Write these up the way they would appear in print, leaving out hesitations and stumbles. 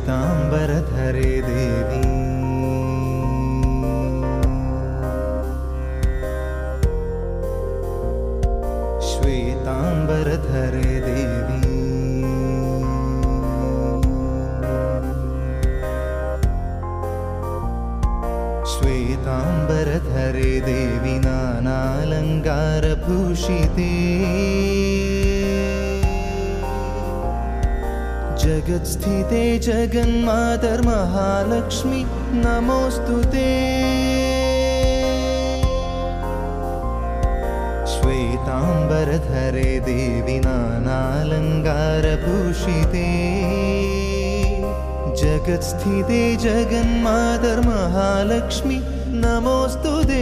श्वेतांबरधरे देवी श्वेतांबरधरे देवी श्वेतांबरधरे देवी नानालंकारभूषिते जगत्स्थिते जगन्मातर्महालक्ष्मी नमोस्तुते श्वेतांबरधरे देवी नानालंकारभूषिते जगत्स्थिते जगन्मातर्महालक्ष्मी नमोस्तुते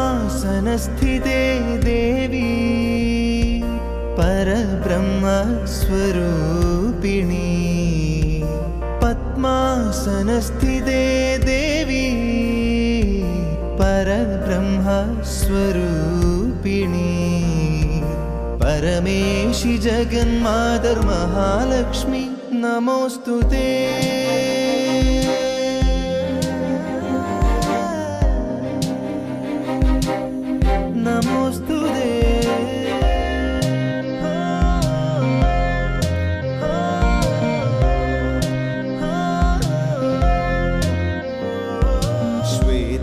पद्मासनस्थिते देवी परब्रह्मस्वरूपिणी पद्मासनस्थिते देवी परब्रह्मस्वरूपिणी परमेशि जगन्मातर्महालक्ष्मी नमोस्तुते नमोस्तुते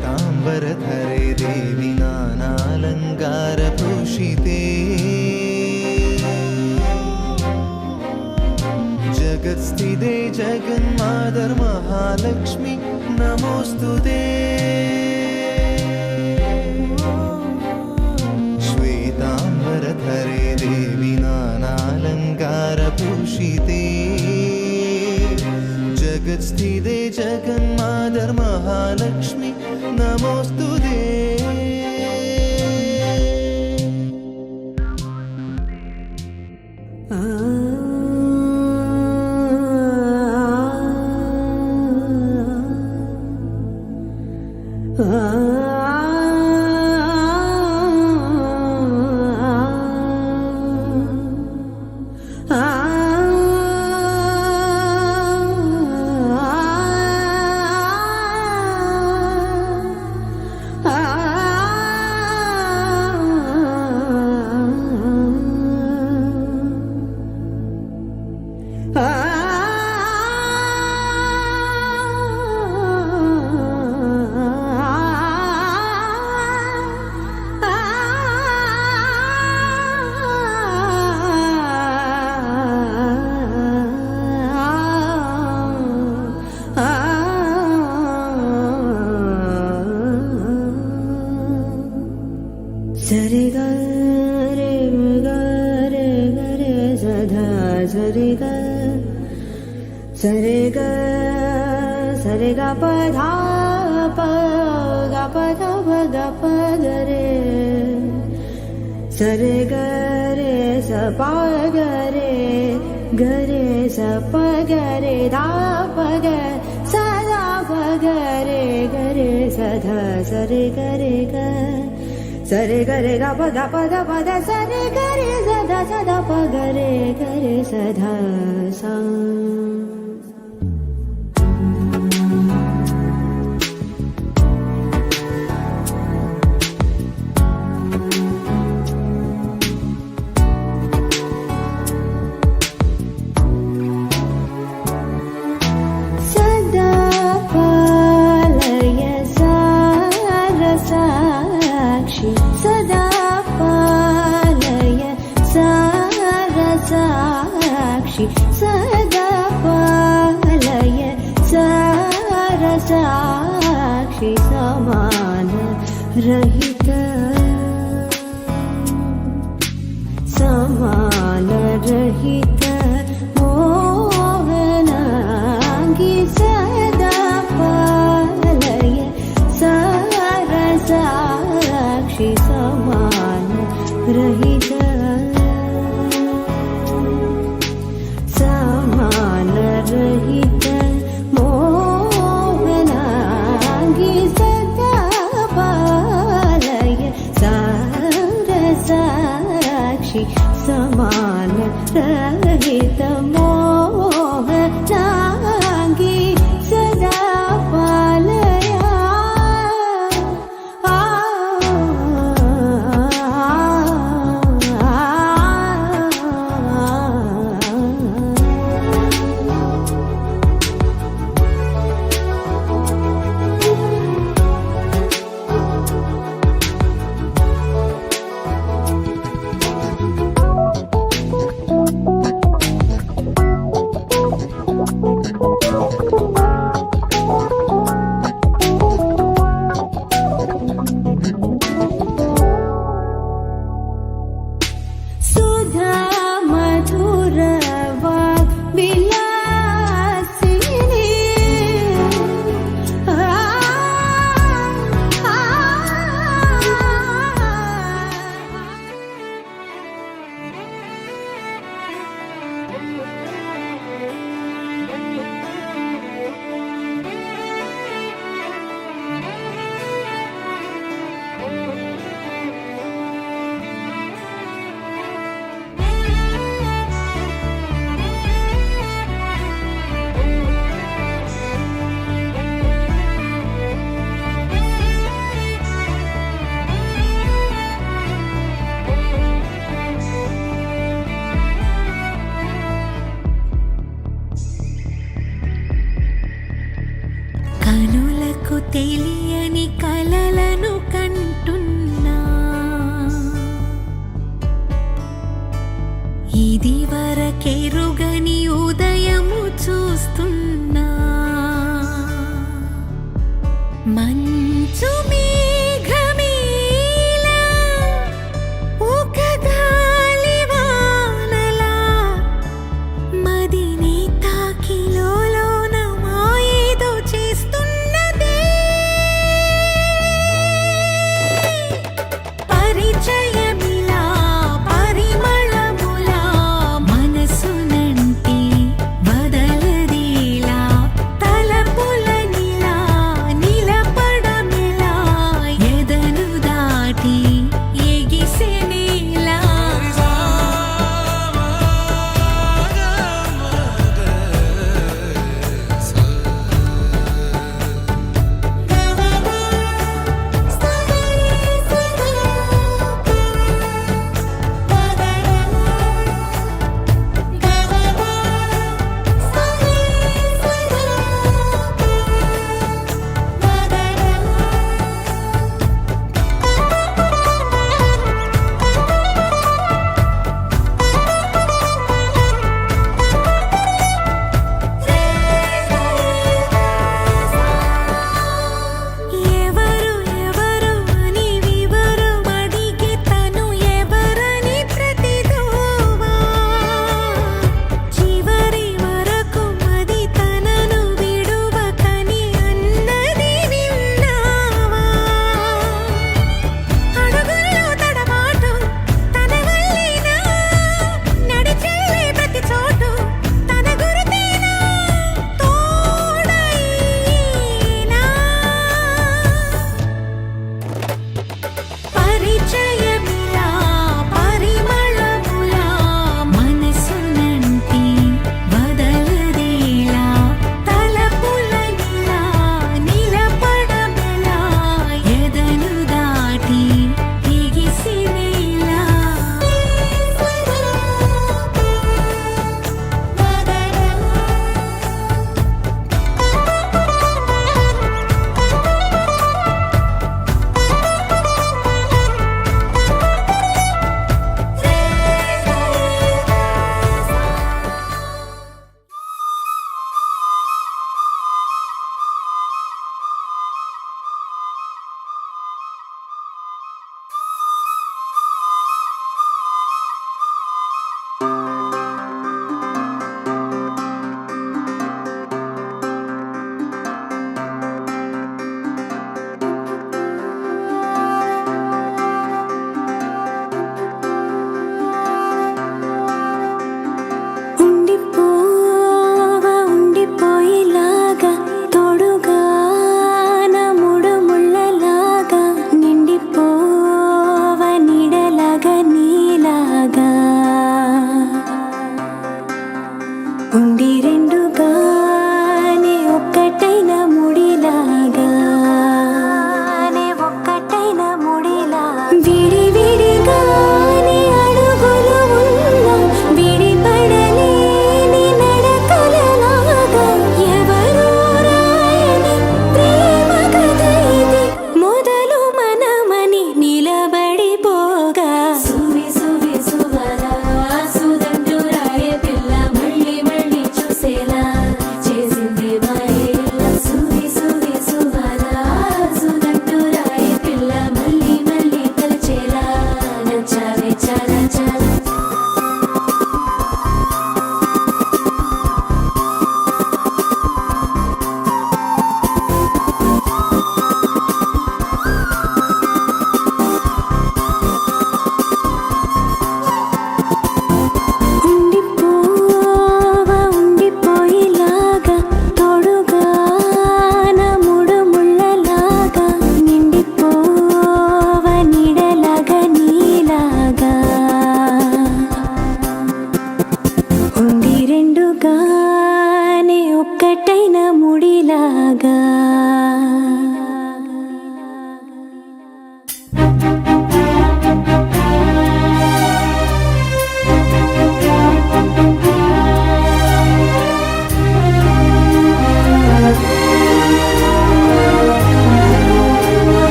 श्वेतांबरधरे देवी नानालंकारभूषिते जगत्स्थिते जगन्मातर्महालक्ष्मी नमोस्तुते श्वेतांबरधरे देवी नानालंकारभूषिते जगत्स्थिते जगन्मातर्महालक्ष्मी नमोस्तुते सरे ग रे ग रे ग रे सधा सरे ग प धा प ग प ध प ग प ग रे सरे ग रे स प ग रे स प ग रे धा प ग सा धा प ग रे स धा सरे ग रे ग सरे ग रे ग प ग प ध प ध सरे ग रे स ध प ग रे स ध सा सदा पालय सारसाक्षि सदा पालय सारसाक्षि समान रहित मोहनांगी सदा पालय सारसाक्षि समान रहित साक्षी समान रहित मोह नांगी सदा पालया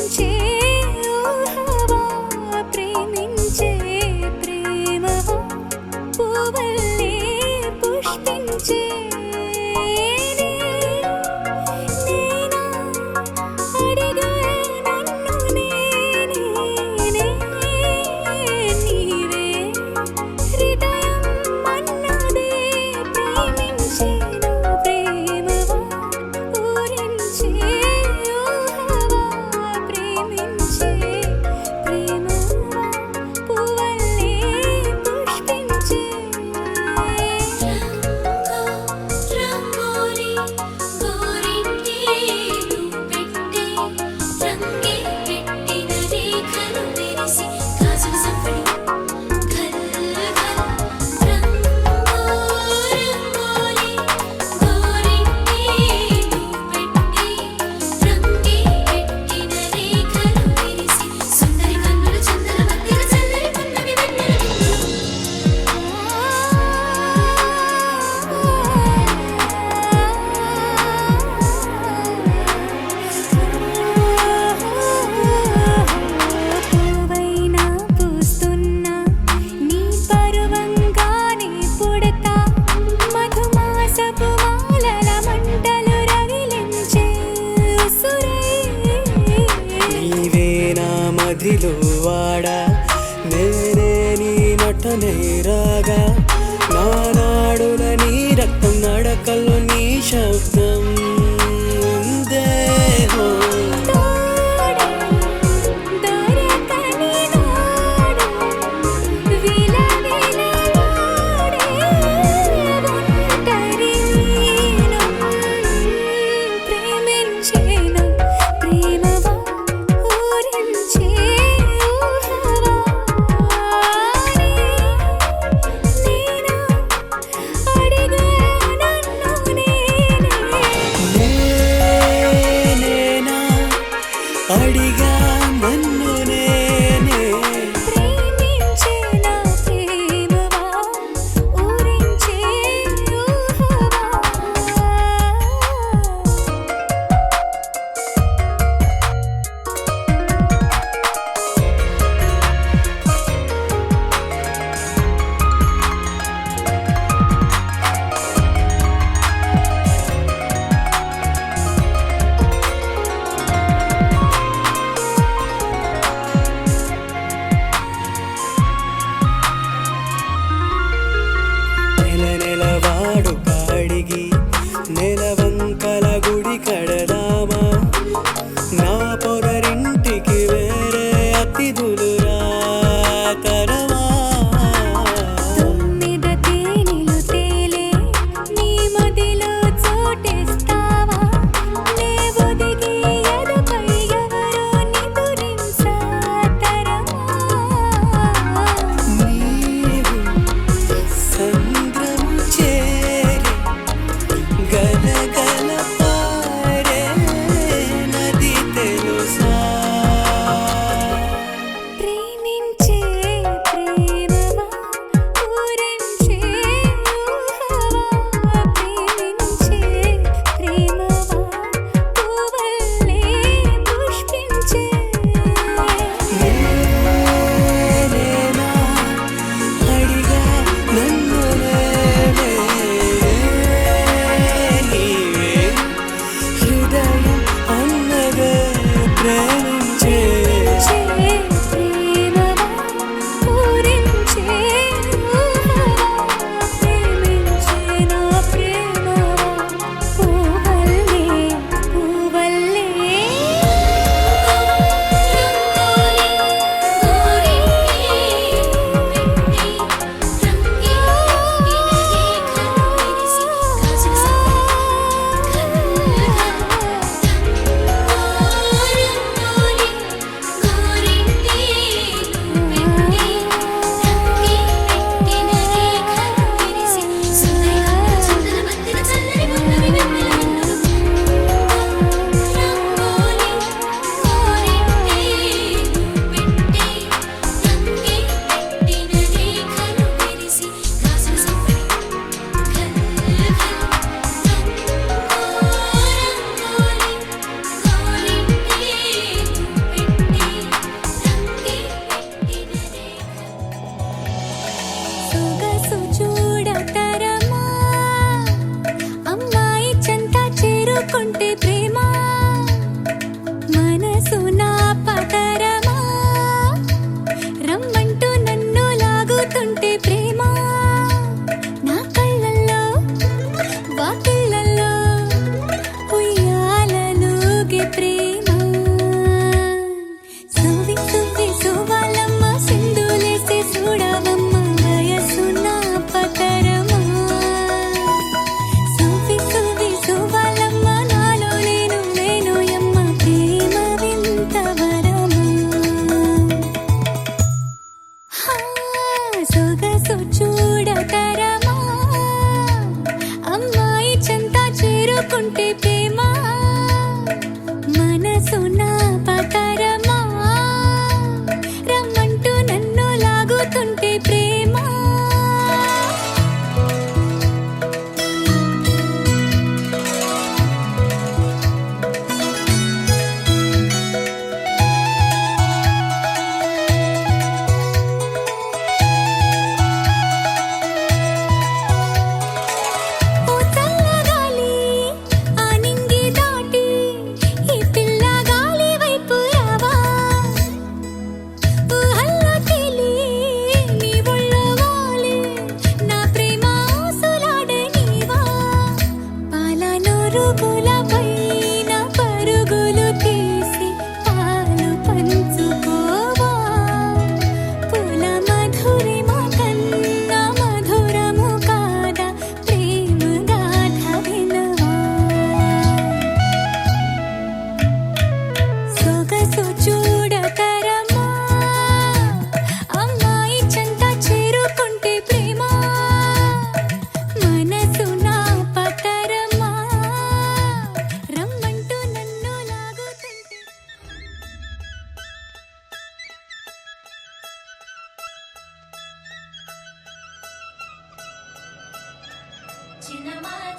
ఊరించే ఊహవా ప్రేమించే ప్రేమవా పువ్వల్లే పుష్పించే నేనా అడిగా నన్ను నేనే నీవే హృదయం అన్నదే ప్రేమించేను ప్రేమవా ఊరించే ఊహవా ప్రేమించే ప్రేమవా పువ్వల్లే పుష్పించే రంగోలి గోరింటే పెట్టే రంగే పెట్టిన రేఖలు మెరిసి గాజుల సంపడి ఘల్ ఘల్ రంగోలి గోరింటే పెట్టే రంగే పెట్టిన రేఖలు మెరిసి సుందరి కన్నులు చందన మధ్యన చల్లని పున్నమి పువ్వైనా పూస్తున్నా నీ పరువంగానే పుడతా మధుమాసపు మాలల మంటలు రగిలించే ఉసురై నీవే నా మదిలో వాడా నేనే నీ నటనే రాగా నా నాడుల నీ రక్తం నడకల్లో నీ శబ్దం ఉందే హో. తోడే దొరకని నాడు విలవిలలాడే ఒంటరి నేను ప్రేమించేను ప్రేమవా ఊరించే ఊహవా నేనా అడిగా నన్ను నేనేనా అడిగా నన్ను నేనే ప్రేమించే నా ప్రేమవా ఊరించే ఊహవా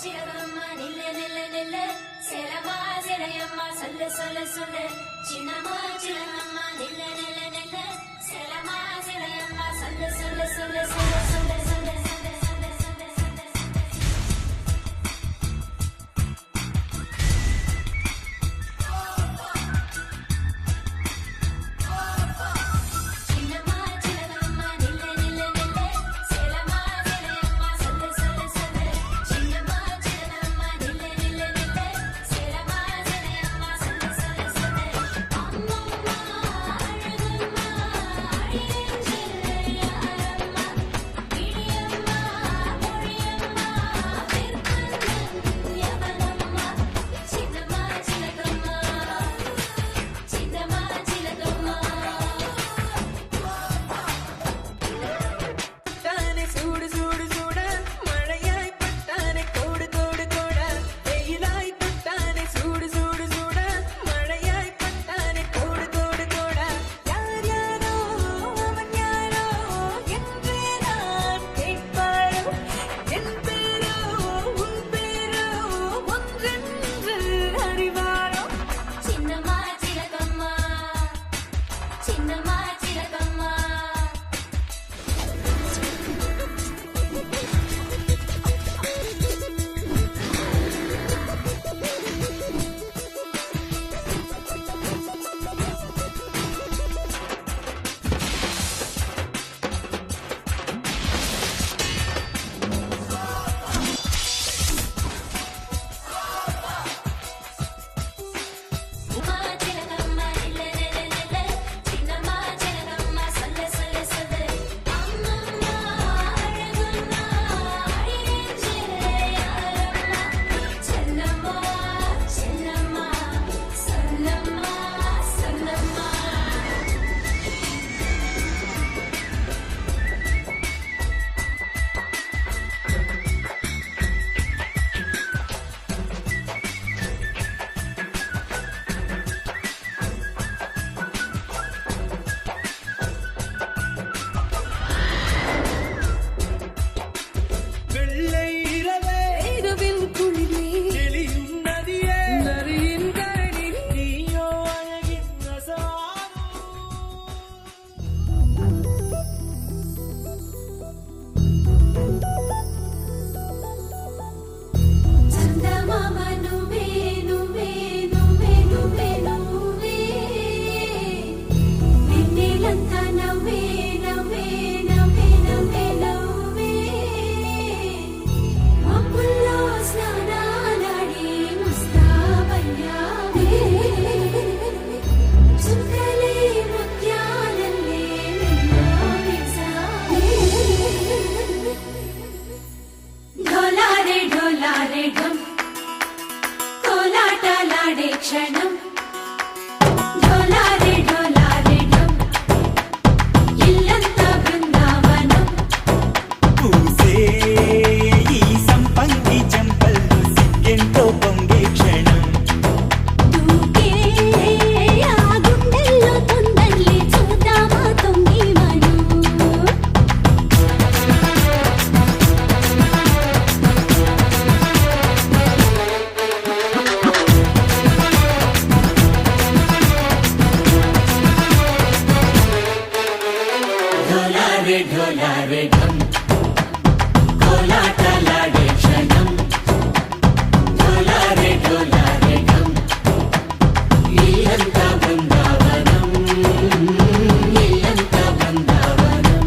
சிலகம்மா நில்லு நில்லு நில்லு சேலமா சிலையம்மா சொல்லு சொல்லு சொல்லு சின்னம்மா சிலகம்மா நில்லு நில்லு நில்லு சேலமா சிலையம்மா சொல்லு சொல்லு சொல்லு சொல்லு சொல்லு சொல்லு சொல்லு சொல்லு சொல்லு சொல்லு சின்னம்மா சிலகம்மா நில்லு நில்லு நில்லு சேலமா சிலையம்மா சொல்லு சொல்லு சொல்லு சின்னம்மா சிலகம்மா நில்லு நில்லு நில்லு சேலமா சிலையம்மா சொல்லு சொல்லு சொல்லு அம்மம்மா அழகம்மா அடியேஞ்சு யாரம்மா இடியம்மா மொழியம்மா விற்பந்தன் யவனம்மா சின்னம்மா சிலகம்மா சின்னம்மா சிலகம்மா தானே சூடு சூடு சூட மழையாய் பட்டானே கோடு கோடு கோட வெயிலாய் பட்டானே சூடு சூடு சூட மழையாய் பட்டானே கோடு கோடு கோட யார் யாரோ அவன் யாரோ என்றே நான் கேட்பாரோ என் பேரோ உன் பேரோ ஒன்றென்று அறிவாரோ சின்னம்மா சிலகம்மா சின்னம்மா சிலகம்மா அம்மா சிலகம்மா நில்லு நில்லு நில்லு சின்னம்மா சிலகம்மா சொல்லு சொல்லு சொல்லு அம்மம்மா அழகம்மா அடியேஞ்சு யாரம்மா செல்லம்மா செல்லம்மா சொல்லம்மா சொல்லம்மா வெள்ளை இரவே இரவில் குளிரே தெளியும் நதியே நதியின் கரணி நீயோ அழகின் ரசவாதம் చందమామ నువ్వే నువ్వే నువ్వే నువ్వే నువ్వే వెన్నెలంతా నవ్వే నవ్వే నవ్వే నవ్వే నవ్వే మబ్బుల్లో స్నానాలాడి ముస్తాబయ్యావే చుక్కలే ముత్యాలల్లే వెన్నో వేసావే ढोलारे ढोलारे ढम कोलाटालाडे क्षणम ढोलारे ढोलारे ढम इल्लंता बृंदावनम పూసే ఈ సంపంగి చెంపల్లో సిగ్గెంతో పొంగే క్షణం దూకే ఆ గుండెల్లో తొందరలే చూద్దామా తొంగి మను ढोलारे ढोलारे ढम కోలాటలాడే క్షణం ढोलारे ढोलारे ढम ఇల్లంతా బృందావనం ఇల్లంతా బృందావనం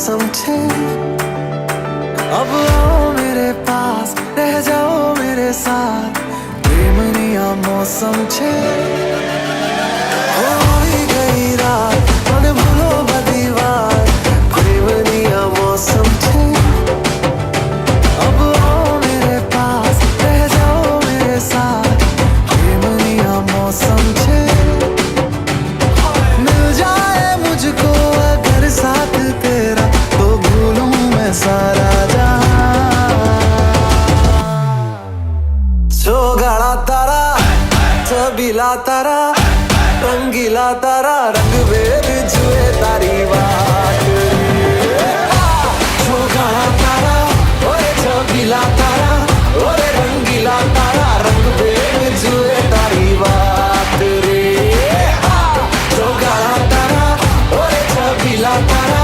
मौसम छे अब आओ मेरे पास रह जाओ मेरे साथ प्रेमनिया मौसम छे होई गई रात मन भूलो बदी बात प्रेमनिया मौसम छे अब आओ मेरे पास रह जाओ मेरे साथ प्रेमनिया मौसम छे मिल जाए मुझको अगर साथ तेरा तो भूलूं मैं सारा गाड़ा तारा छबीला तारा रंगीला तारा रंग वेद जुए तारी बात गाड़ा तारा ओरे छबीला तारा ओरे रंगीला तारा रंग वेद जुए तारी बात रे गाड़ा तारा ओरे छबीला तारा